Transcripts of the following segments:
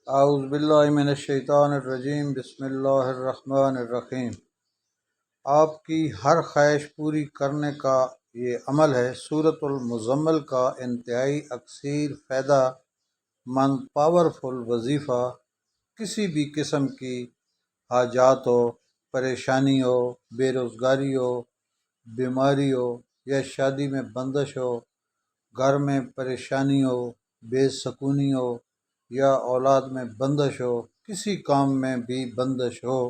اعوذ باللہ من الشیطان الرجیم بسم اللہ الرحمن الرحیم۔ آپ کی ہر خواہش پوری کرنے کا یہ عمل ہے۔ سورۃ المزمل کا انتہائی اکثیر فائدہ مند پاورفل وظیفہ کسی بھی قسم کی حاجات ہو، پریشانی ہو، بے روزگاری ہو، بیماری ہو یا شادی میں بندش ہو، گھر میں پریشانی ہو، بے سکونی ہو یا اولاد میں بندش ہو، کسی کام میں بھی بندش ہو،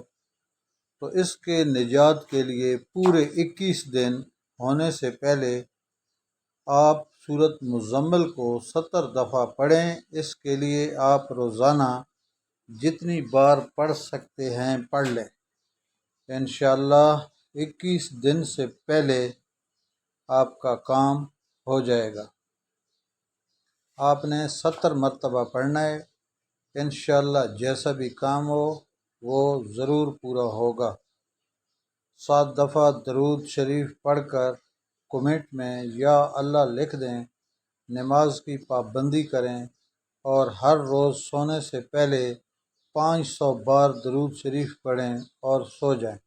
تو اس کے نجات کے لیے پورے 21 دن ہونے سے پہلے آپ سورۃ مزمل کو 70 دفعہ پڑھیں۔ اس کے لیے آپ روزانہ جتنی بار پڑھ سکتے ہیں پڑھ لیں۔ انشاءاللہ 21 دن سے پہلے آپ کا کام ہو جائے گا۔ آپ نے 70 مرتبہ پڑھنا ہے۔ انشاءاللہ جیسا بھی کام ہو وہ ضرور پورا ہوگا۔ 7 دفعہ درود شریف پڑھ کر کمنٹ میں یا اللہ لکھ دیں۔ نماز کی پابندی کریں اور ہر روز سونے سے پہلے 500 بار درود شریف پڑھیں اور سو جائیں۔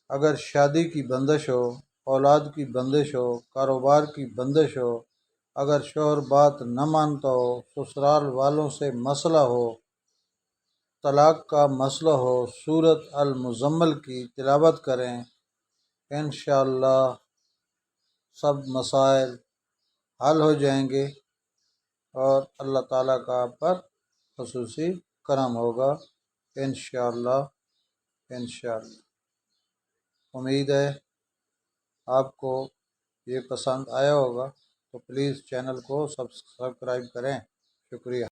اگر شادی کی بندش ہو، اولاد کی بندش ہو، کاروبار کی بندش ہو، اگر شوہر بات نہ مانتا ہو، سسرال والوں سے مسئلہ ہو، طلاق کا مسئلہ ہو، سورۃ المزمل کی تلاوت کریں۔ انشاءاللہ سب مسائل حل ہو جائیں گے اور اللہ تعالیٰ کا آپ پر خصوصی کرم ہوگا۔ انشاءاللہ امید ہے آپ کو یہ پسند آیا ہوگا، تو پلیز چینل کو سبسکرائب کریں۔ شکریہ۔